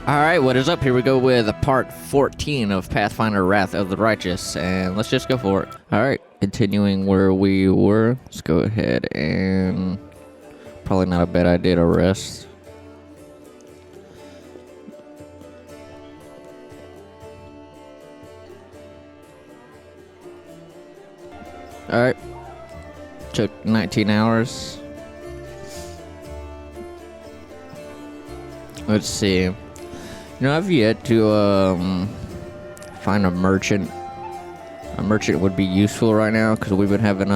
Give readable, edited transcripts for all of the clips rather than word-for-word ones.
Alright, what is up? Here we go with part 14 of Pathfinder Wrath of the Righteous, and let's just go for it. Alright, continuing where we were, let's go ahead and... Probably not a bad idea to rest. Alright, took 19 hours. Let's see. You know, I've yet to find a merchant. A merchant would be useful right now because we've been having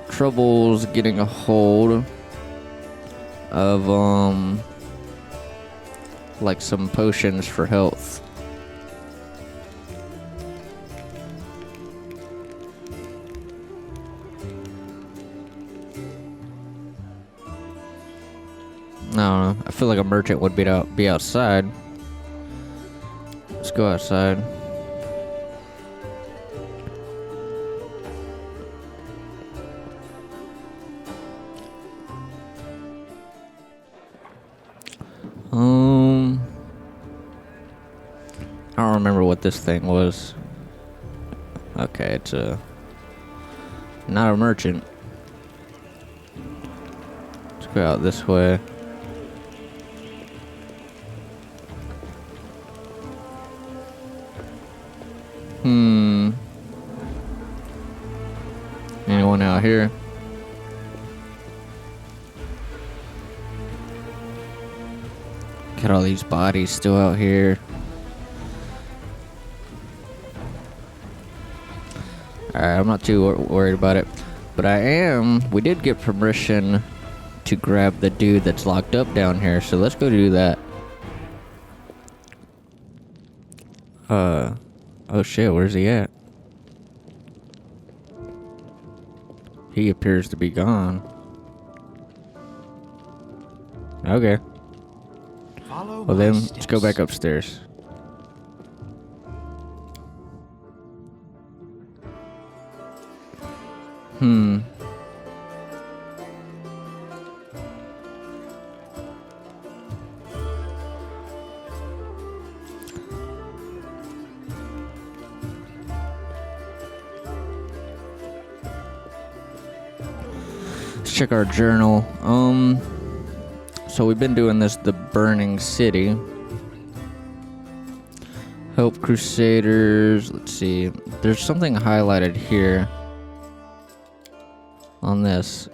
troubles getting a hold of like some potions for health. I don't know. I feel like a merchant would be outside. Let's go outside. I don't remember what this thing was. Okay, it's not a merchant. Let's go out this way. Anyone out here? Got all these bodies still out here. Alright, I'm not too worried about it. But we did get permission to grab the dude that's locked up down here, so let's go do that. Oh shit, where's he at? He appears to be gone. Okay. Well then, let's go back upstairs. Let's check our journal. So we've been doing the Burning City. Help Crusaders. Let's see. There's something highlighted here on this.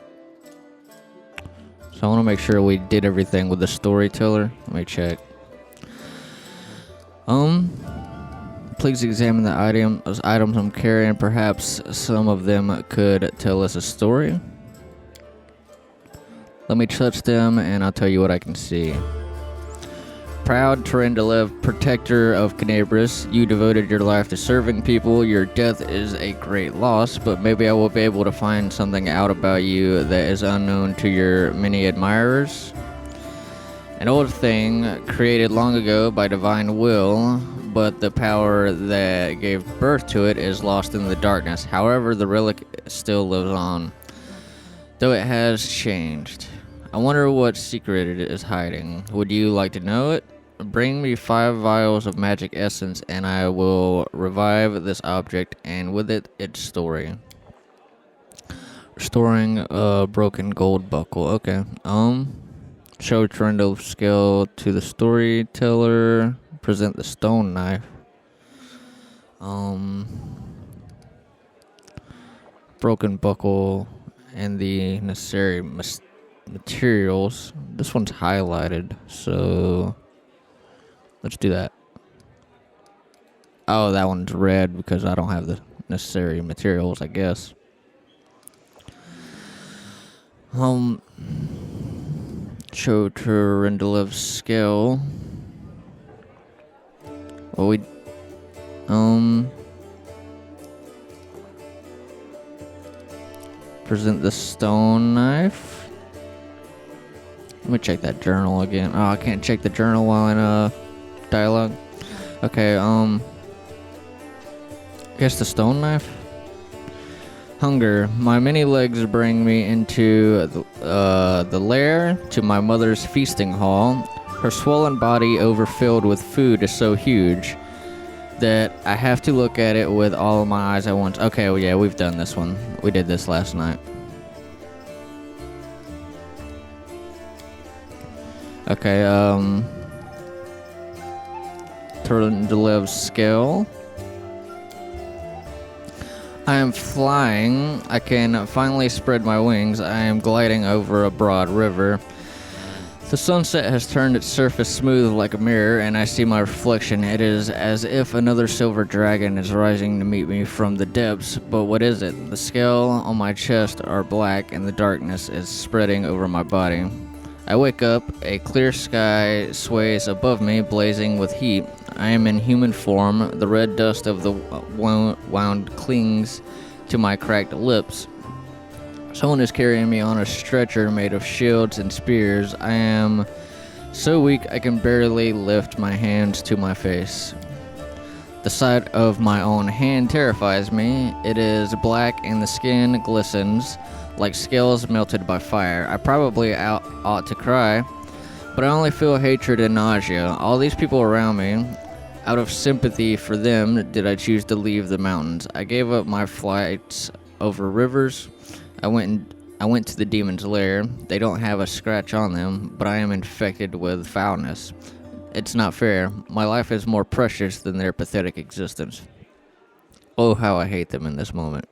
So I want to make sure we did everything with the storyteller. Let me check. Please examine the items I'm carrying. Perhaps some of them could tell us a story. Let me touch them, and I'll tell you what I can see. Proud Terendelev, protector of Canabris, you devoted your life to serving people. Your death is a great loss, but maybe I will be able to find something out about you that is unknown to your many admirers. An old thing created long ago by divine will, but the power that gave birth to it is lost in the darkness. However, the relic still lives on, though it has changed. I wonder what secret it is hiding. Would you like to know it? Bring me 5 vials of magic essence, and I will revive this object, and with it, its story. Restoring a broken gold buckle. Okay. Show Trundle skill to the storyteller. Present the stone knife. Broken buckle and the necessary materials. This one's highlighted, so let's do that. Oh, that one's red because I don't have the necessary materials, I guess. Show Terendilev's skill. Well, we present the stone knife. Let me check that journal again. Oh, I can't check the journal while in dialogue. Okay, guess the stone knife. Hunger. My many legs bring me into the lair, to my mother's feasting hall. Her swollen body overfilled with food is so huge that I have to look at it with all of my eyes at once. Okay, well, yeah, we've done this one. We did this last night. Okay, Turndalev's scale. I am flying. I can finally spread my wings. I am gliding over a broad river. The sunset has turned its surface smooth like a mirror, and I see my reflection. It is as if another silver dragon is rising to meet me from the depths. But what is it? The scale on my chest are black, and the darkness is spreading over my body. I wake up. A clear sky sways above me, blazing with heat. I am in human form. The red dust of the wound clings to my cracked lips. Someone is carrying me on a stretcher made of shields and spears. I am so weak I can barely lift my hands to my face. The sight of my own hand terrifies me. It is black and the skin glistens like scales melted by fire. I probably ought to cry, but I only feel hatred and nausea. All these people around me, out of sympathy for them, did I choose to leave the mountains. I gave up my flights over rivers. I went to the demon's lair. They don't have a scratch on them, but I am infected with foulness. It's not fair. My life is more precious than their pathetic existence. Oh, how I hate them in this moment.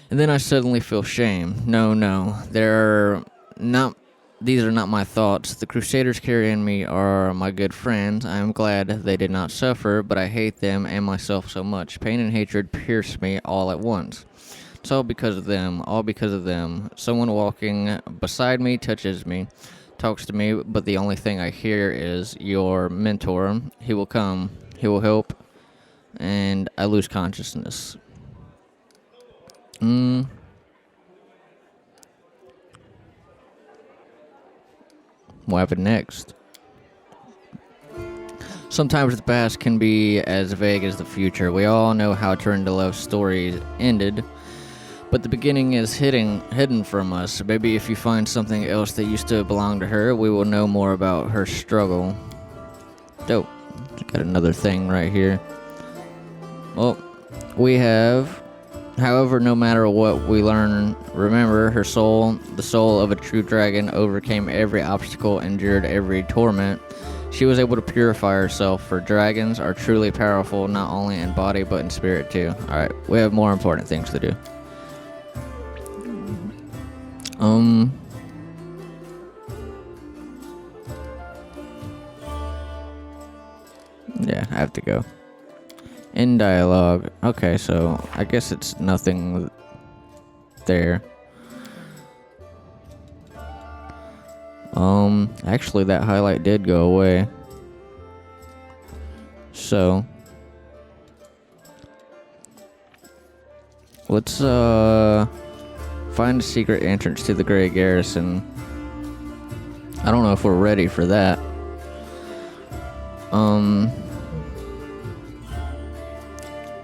And then I suddenly feel shame. No, these are not my thoughts. The Crusaders carrying me are my good friends. I am glad they did not suffer, but I hate them and myself so much. Pain and hatred pierce me all at once. It's all because of them, all because of them. Someone walking beside me touches me, talks to me, but the only thing I hear is your mentor. He will come, he will help, and I lose consciousness. What happened next? Sometimes the past can be as vague as the future. We all know how Turndalev's story ended, but the beginning is hidden from us. Maybe if you find something else that used to belong to her, we will know more about her struggle. Dope. Got another thing right here. Well, we have, however, no matter what we learn, remember her soul, the soul of a true dragon, overcame every obstacle, endured every torment. She was able to purify herself, for dragons are truly powerful, not only in body, but in spirit too. Alright, we have more important things to do. Yeah, I have to go. In dialogue. Okay, so I guess it's nothing there. Actually that highlight did go away. So let's find a secret entrance to the Grey Garrison. I don't know if we're ready for that.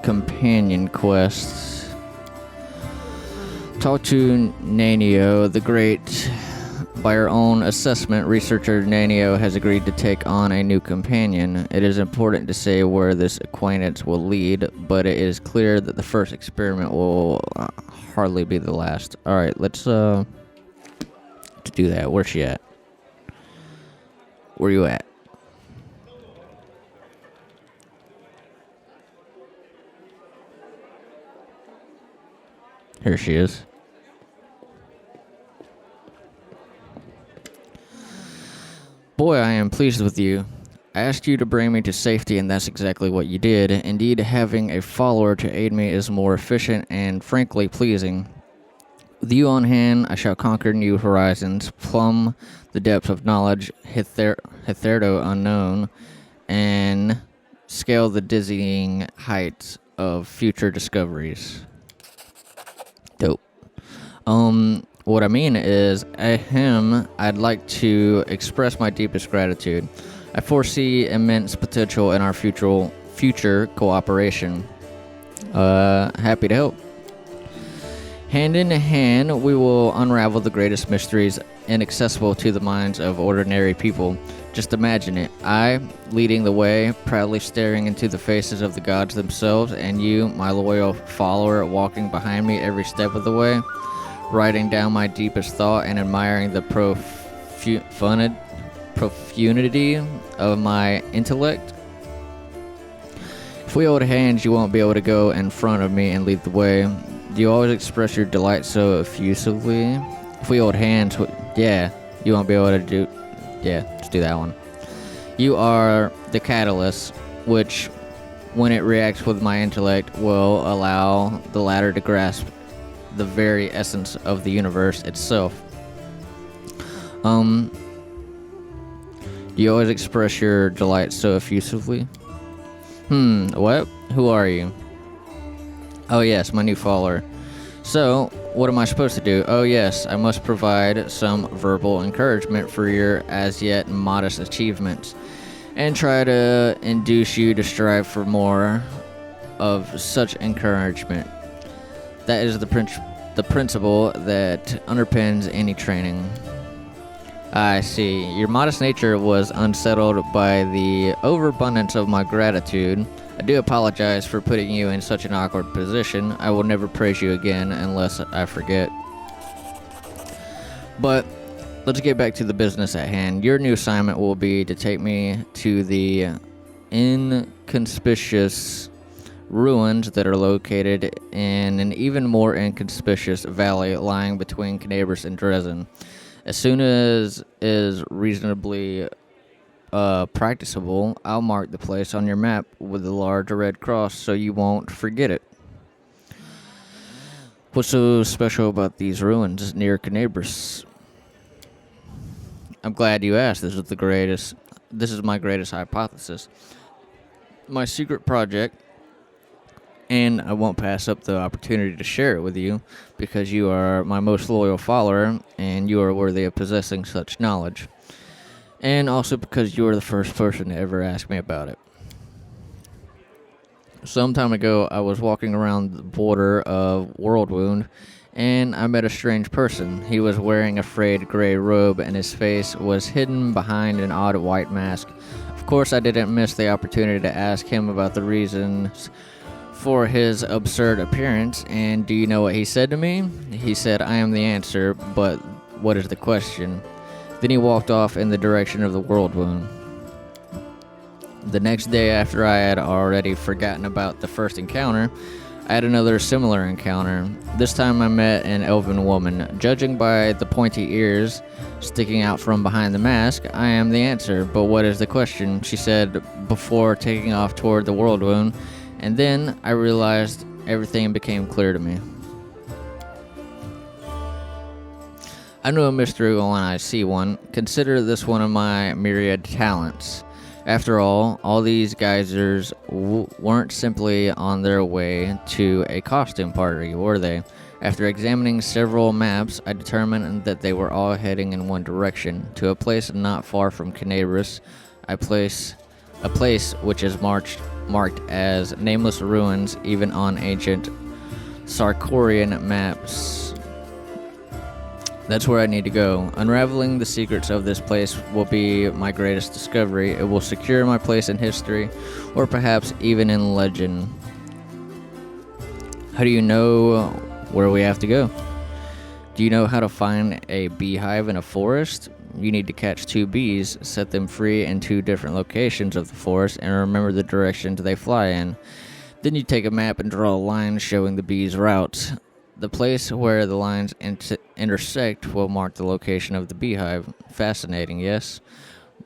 Companion quests. Talk to Nanio the Great. By her own assessment, researcher Nanio has agreed to take on a new companion. It is important to say where this acquaintance will lead, but it is clear that the first experiment will hardly be the last. Alright, let's do that. Where's she at? Where you at? Here she is. Boy, I am pleased with you. I asked you to bring me to safety, and that's exactly what you did. Indeed, having a follower to aid me is more efficient and frankly pleasing. With you on hand, I shall conquer new horizons, plumb the depths of knowledge hitherto unknown, and scale the dizzying heights of future discoveries. Dope. What I mean is, I'd like to express my deepest gratitude. I foresee immense potential in our future cooperation. Happy to help. Hand in hand, we will unravel the greatest mysteries inaccessible to the minds of ordinary people. Just imagine it. I, leading the way, proudly staring into the faces of the gods themselves, and you, my loyal follower, walking behind me every step of the way, writing down my deepest thought and admiring the profundity of my intellect. If we hold hands, you won't be able to go in front of me and lead the way. Do you always express your delight so effusively? If we hold hands, you won't be able to do... Let's do that one. You are the catalyst, which, when it reacts with my intellect, will allow the latter to grasp the very essence of the universe itself. Do you always express your delight so effusively? What? Who are you? Oh yes, my new follower. So, what am I supposed to do? Oh yes, I must provide some verbal encouragement for your as yet modest achievements, and try to induce you to strive for more of such encouragement. That is the principle that underpins any training. I see. Your modest nature was unsettled by the overabundance of my gratitude. I do apologize for putting you in such an awkward position. I will never praise you again unless I forget. But let's get back to the business at hand. Your new assignment will be to take me to the inconspicuous ruins that are located in an even more inconspicuous valley lying between Knabers and Dresden. As soon as is reasonably practicable, I'll mark the place on your map with a large red cross so you won't forget it. What's so special about these ruins near Knabers? I'm glad you asked. This is my greatest hypothesis. My secret project, and I won't pass up the opportunity to share it with you because you are my most loyal follower and you are worthy of possessing such knowledge. And also because you were the first person to ever ask me about it. Some time ago, I was walking around the border of Worldwound, and I met a strange person. He was wearing a frayed gray robe, and his face was hidden behind an odd white mask. Of course, I didn't miss the opportunity to ask him about the reasons for his absurd appearance, and do you know what he said to me? He said, "I am the answer, but what is the question?" Then he walked off in the direction of the Worldwound. The next day, after I had already forgotten about the first encounter, I had another similar encounter. This time I met an elven woman. Judging by the pointy ears sticking out from behind the mask, I am the answer, but what is the question? She said before taking off toward the Worldwound, and then I realized everything became clear to me. I know a mystery when I see one. Consider this one of my myriad talents. After all these geysers weren't simply on their way to a costume party, were they? After examining several maps, I determined that they were all heading in one direction, to a place not far from Knabers, a place which is marked as nameless ruins even on ancient Sarkorian maps. That's where I need to go. Unraveling the secrets of this place will be my greatest discovery. It will secure my place in history, or perhaps even in legend. How do you know where we have to go? Do you know how to find a beehive in a forest? You need to catch 2 bees, set them free in 2 different locations of the forest, and remember the directions they fly in. Then you take a map and draw a line showing the bees' routes. The place where the lines intersect will mark the location of the beehive. Fascinating, yes?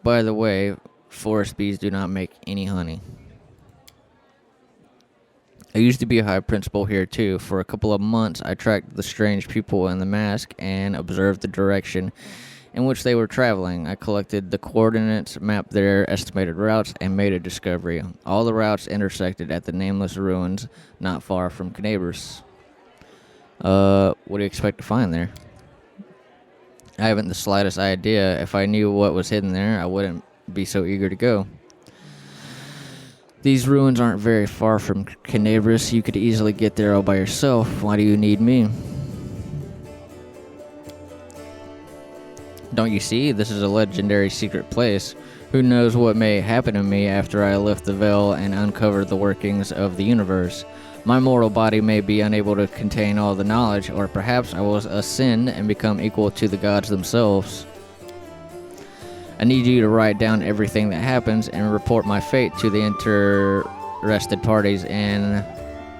By the way, forest bees do not make any honey. I used to be a beehive principal here too. For a couple of months, I tracked the strange people in the mask and observed the direction in which they were traveling. I collected the coordinates, mapped their estimated routes, and made a discovery. All the routes intersected at the nameless ruins not far from Knabers. What do you expect to find there? I haven't the slightest idea. If I knew what was hidden there, I wouldn't be so eager to go. These ruins aren't very far from Knabers. You could easily get there all by yourself. Why do you need me? Don't you see? This is a legendary secret place. Who knows what may happen to me after I lift the veil and uncover the workings of the universe? My mortal body may be unable to contain all the knowledge, or perhaps I will ascend and become equal to the gods themselves. I need you to write down everything that happens and report my fate to the interested parties in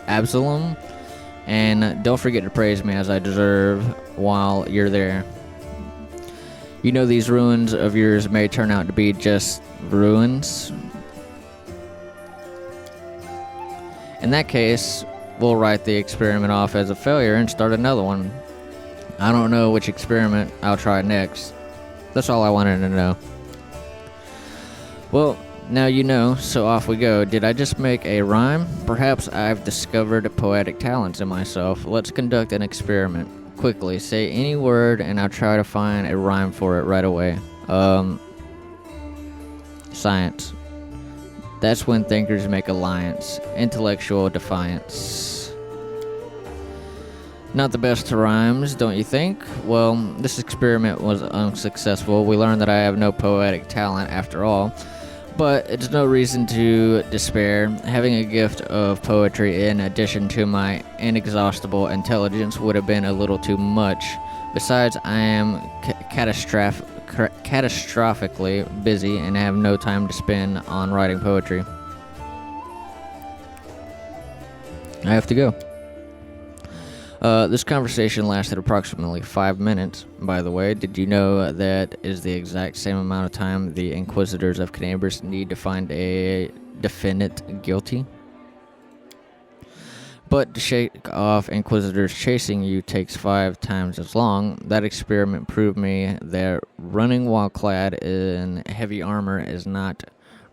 Absalom. And don't forget to praise me as I deserve while you're there. You know, these ruins of yours may turn out to be just ruins. In that case, we'll write the experiment off as a failure and start another one. I don't know which experiment I'll try next. That's all I wanted to know. Well, now you know, so off we go. Did I just make a rhyme? Perhaps I've discovered poetic talents in myself. Let's conduct an experiment. Quickly, say any word and I'll try to find a rhyme for it right away. Science. That's when thinkers make alliance. Intellectual defiance. Not the best rhymes, don't you think? Well, this experiment was unsuccessful. We learned that I have no poetic talent after all. But it's no reason to despair. Having a gift of poetry in addition to my inexhaustible intelligence would have been a little too much. Besides, I am catastrophically busy and have no time to spend on writing poetry. I have to go. This conversation lasted approximately 5 minutes, by the way. Did you know that is the exact same amount of time the Inquisitors of Canabris need to find a defendant guilty? But to shake off Inquisitors chasing you takes 5 times as long. That experiment proved me that running while clad in heavy armor is not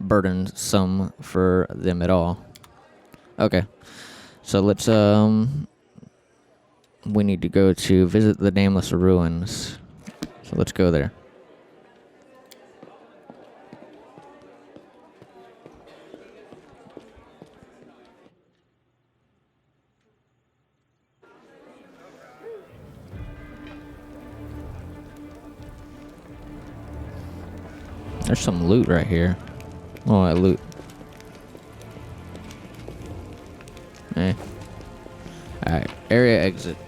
burdensome for them at all. Okay, so let's, we need to go to visit the Nameless Ruins. So let's go there. There's some loot right here. Oh, that loot. Alright, area exit.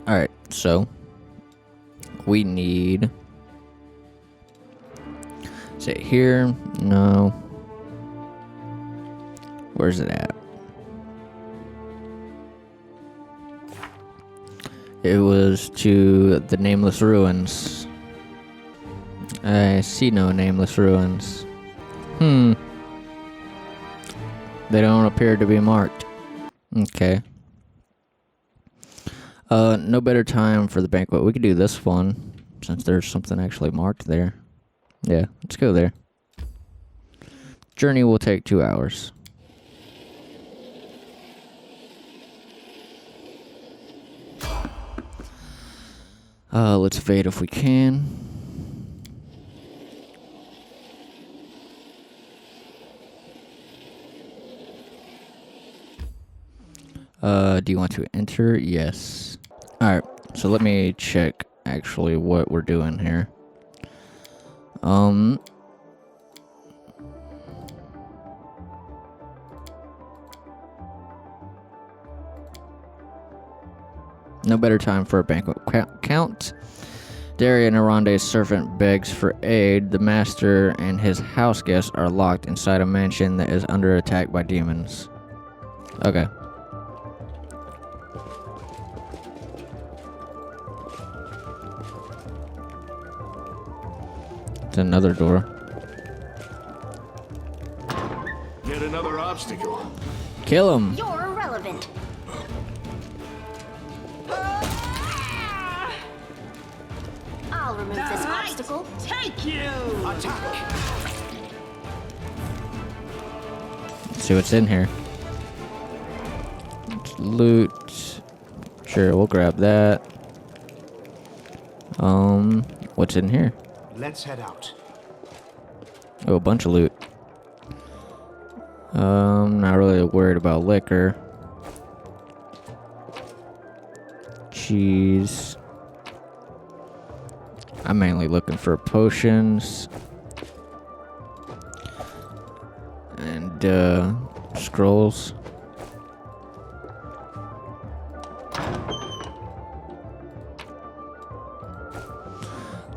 Alright, so we need, is it here? No. Where's it at? It was to the Nameless Ruins. I see no Nameless Ruins. They don't appear to be marked. Okay. No better time for the banquet. We could do this one, since there's something actually marked there. Yeah, let's go there. Journey will take 2 hours. Let's evade if we can. Do you want to enter? Yes. Alright, so let me check actually what we're doing here. No better time for a banquet. Count Daria Narande's servant begs for aid. The master and his house guests are locked inside a mansion that is under attack by demons. Okay. It's another door. Yet another obstacle. Kill him. You're irrelevant. I'll remove this obstacle. Take you! Attack. Let's see what's in here. Loot. Sure, we'll grab that. What's in here? Let's head out. Oh, a bunch of loot. Not really worried about liquor. Cheese. I'm mainly looking for potions. And, scrolls.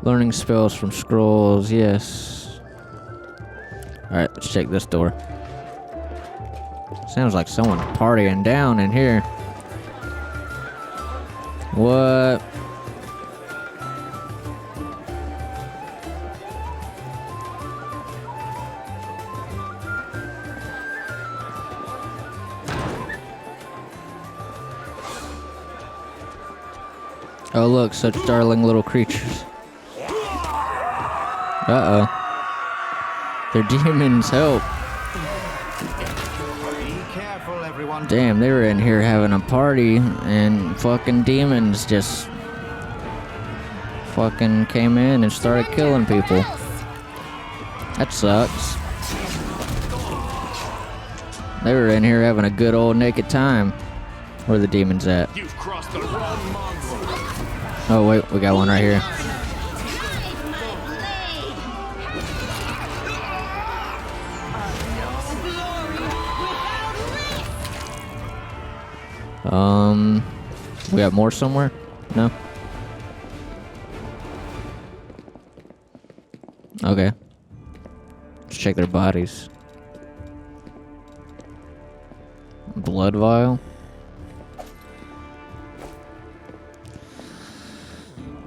Learning spells from scrolls, yes. Alright, let's check this door. Sounds like someone partying down in here. What? Oh look, such darling little creatures. Uh-oh. They're demons, help. Be careful, everyone. Damn, they were in here having a party and fucking demons just fucking came in and started killing people. That sucks. They were in here having a good old naked time. Where are the demons at? You've crossed the wrong mongrel. Oh wait, we got one right here. We got more somewhere? No? Okay. Let's check their bodies. Blood vial?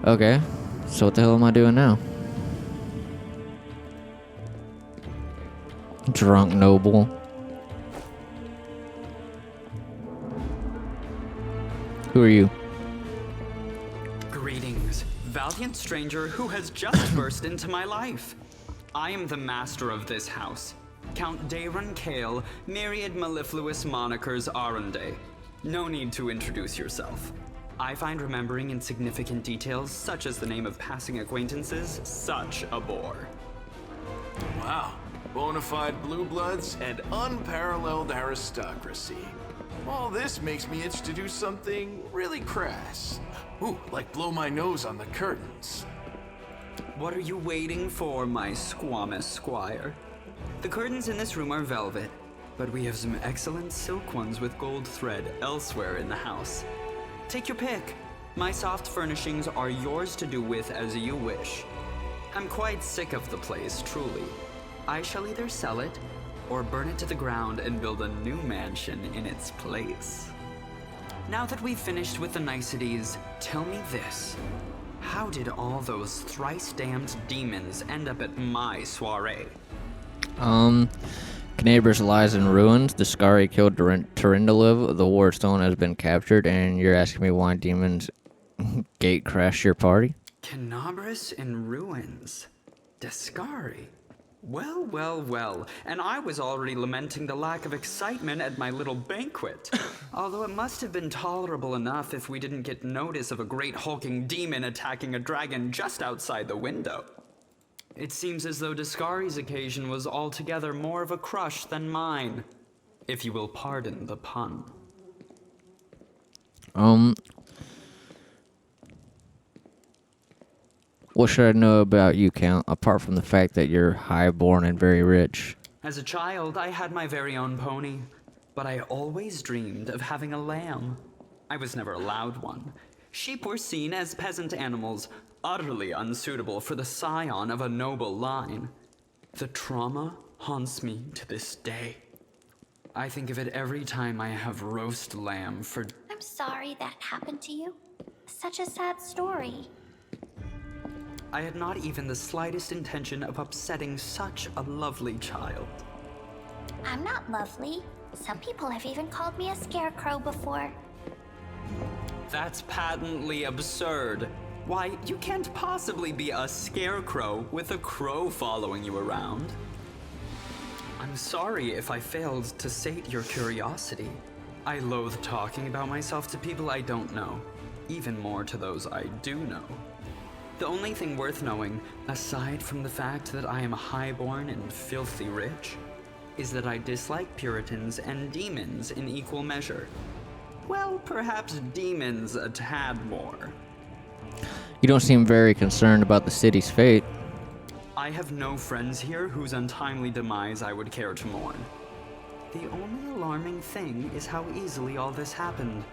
Okay. So what the hell am I doing now? Drunk noble. Who are you? Greetings, valiant stranger who has just burst into my life. I am the master of this house, Count Daron Kale, myriad mellifluous monikers Arunde. No need to introduce yourself. I find remembering insignificant details, such as the name of passing acquaintances, such a bore. Wow. Bona fide blue bloods and unparalleled aristocracy. All this makes me itch to do something really crass. Ooh, like blow my nose on the curtains. What are you waiting for, my squamous squire? The curtains in this room are velvet, but we have some excellent silk ones with gold thread elsewhere in the house. Take your pick. My soft furnishings are yours to do with as you wish. I'm quite sick of the place, truly. I shall either sell it, or burn it to the ground and build a new mansion in its place. Now that we've finished with the niceties, tell me this. How did all those thrice-damned demons end up at my soiree? Knabers lies in ruins. The Skari killed Terindaliv. The War Stone has been captured, and you're asking me why demons gate crash your party? Canabris in ruins. Descari. Well, well, well, and I was already lamenting the lack of excitement at my little banquet. Although it must have been tolerable enough if we didn't get notice of a great hulking demon attacking a dragon just outside the window. It seems as though Descari's occasion was altogether more of a crush than mine, if you will pardon the pun. What should I know about you, Count, apart from the fact that you're high-born and very rich? As a child, I had my very own pony, but I always dreamed of having a lamb. I was never allowed one. Sheep were seen as peasant animals, utterly unsuitable for the scion of a noble line. The trauma haunts me to this day. I think of it every time I have roast lamb for... I'm sorry that happened to you. Such a sad story. I had not even the slightest intention of upsetting such a lovely child. I'm not lovely. Some people have even called me a scarecrow before. That's patently absurd. Why, you can't possibly be a scarecrow with a crow following you around. I'm sorry if I failed to sate your curiosity. I loathe talking about myself to people I don't know, even more to those I do know. The only thing worth knowing, aside from the fact that I am highborn and filthy rich, is that I dislike Puritans and demons in equal measure. Well, perhaps demons a tad more. You don't seem very concerned about the city's fate. I have no friends here whose untimely demise I would care to mourn. The only alarming thing is how easily all this happened.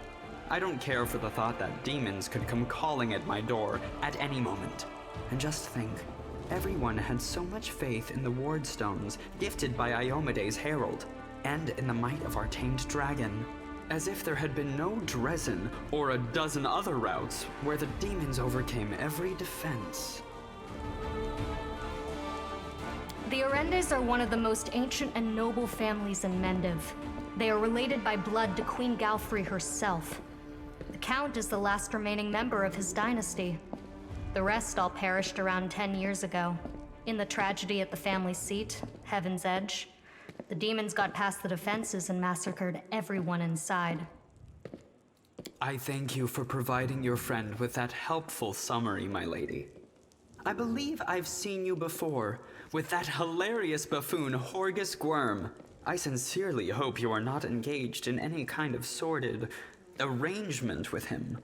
I don't care for the thought that demons could come calling at my door at any moment. And just think, everyone had so much faith in the ward stones gifted by Iomede's herald, and in the might of our tamed dragon. As if there had been no Dresden or a dozen other routes where the demons overcame every defense. The Orendes are one of the most ancient and noble families in Mendiv. They are related by blood to Queen Galfrey herself. The Count is the last remaining member of his dynasty. The rest all perished around 10 years ago. In the tragedy at the family seat, Heaven's Edge, the demons got past the defenses and massacred everyone inside. I thank you for providing your friend with that helpful summary, my lady. I believe I've seen you before, with that hilarious buffoon Horgus Gwyrm. I sincerely hope you are not engaged in any kind of sordid arrangement with him.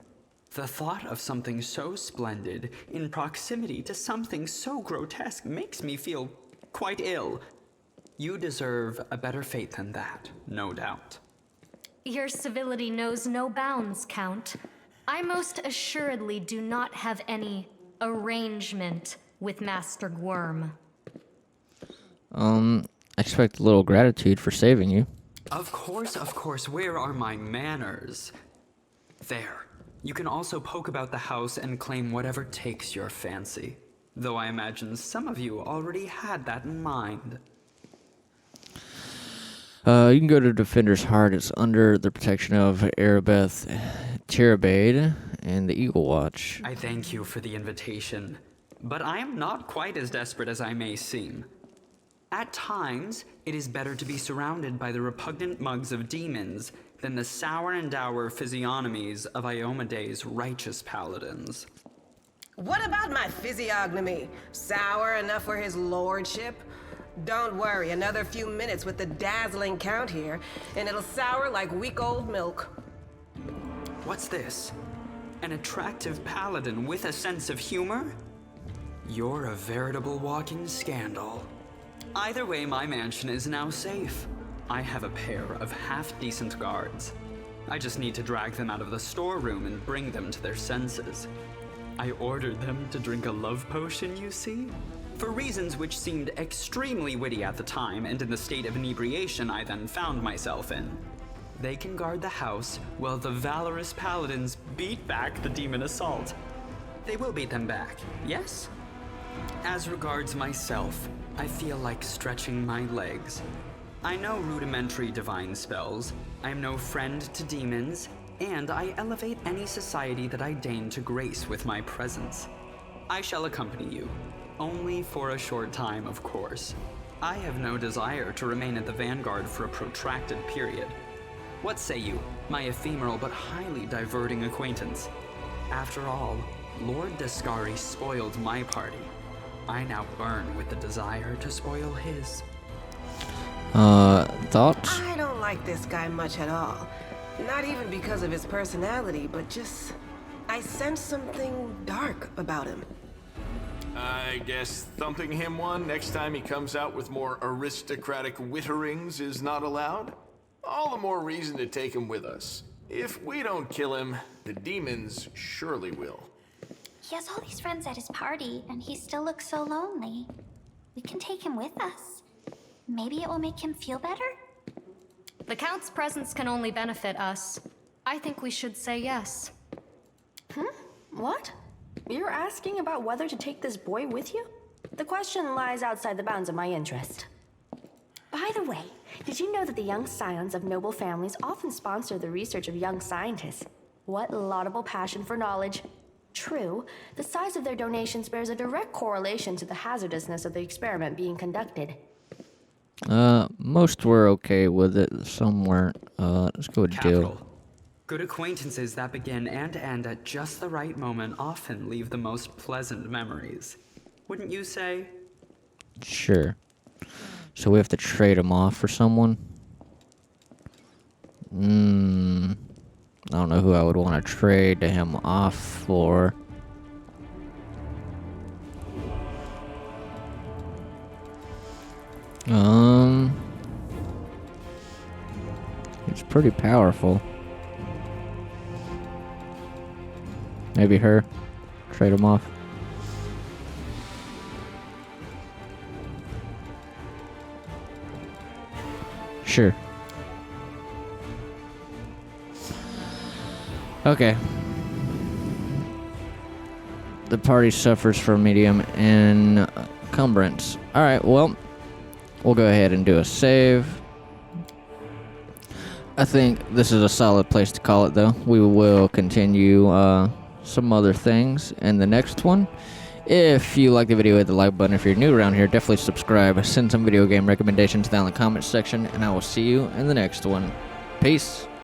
The thought of something so splendid in proximity to something so grotesque makes me feel quite ill. You deserve a better fate than that, no doubt. Your civility knows no bounds, Count. I most assuredly do not have any arrangement with Master Gwyrm. I expect a little gratitude for saving you. Of course, where are my manners? There. You can also poke about the house and claim whatever takes your fancy. Though I imagine some of you already had that in mind. You can go to Defender's Heart. It's under the protection of Erebeth Cherubade and the Eagle Watch. I thank you for the invitation, but I am not quite as desperate as I may seem. At times, it is better to be surrounded by the repugnant mugs of demons than the sour and dour physiognomies of Iomede's righteous paladins. What about my physiognomy? Sour enough for his lordship? Don't worry, another few minutes with the dazzling Count here, and it'll sour like week-old milk. What's this? An attractive paladin with a sense of humor? You're a veritable walking scandal. Either way, my mansion is now safe. I have a pair of half-decent guards. I just need to drag them out of the storeroom and bring them to their senses. I ordered them to drink a love potion, you see? For reasons which seemed extremely witty at the time and in the state of inebriation I then found myself in. They can guard the house while the valorous paladins beat back the demon assault. They will beat them back, yes? As regards myself, I feel like stretching my legs. I know rudimentary divine spells, I am no friend to demons, and I elevate any society that I deign to grace with my presence. I shall accompany you. Only for a short time, of course. I have no desire to remain at the vanguard for a protracted period. What say you, my ephemeral but highly diverting acquaintance? After all, Lord Descari spoiled my party. I now burn with the desire to spoil his. Thoughts? I don't like this guy much at all. Not even because of his personality, but just... I sense something dark about him. I guess thumping him one next time he comes out with more aristocratic witterings is not allowed? All the more reason to take him with us. If we don't kill him, the demons surely will. He has all these friends at his party, and he still looks so lonely. We can take him with us. Maybe it will make him feel better? The Count's presence can only benefit us. I think we should say yes. What? You're asking about whether to take this boy with you? The question lies outside the bounds of my interest. By the way, did you know that the young scions of noble families often sponsor the research of young scientists? What laudable passion for knowledge. True, the size of their donations bears a direct correlation to the hazardousness of the experiment being conducted. Most were okay with it, some weren't. Let's go with Jill. Capital. Good acquaintances that begin and end at just the right moment often leave the most pleasant memories. Wouldn't you say? Sure. So we have to trade him off for someone. I don't know who I would want to trade him off for. He's pretty powerful. Maybe her. Trade him off. Sure. Okay. The party suffers from medium encumbrance. Alright, well, we'll go ahead and do a save. I think this is a solid place to call it, though. We will continue some other things in the next one. If you like the video, hit the like button. If you're new around here, definitely subscribe. Send some video game recommendations down in the comments section, and I will see you in the next one. Peace.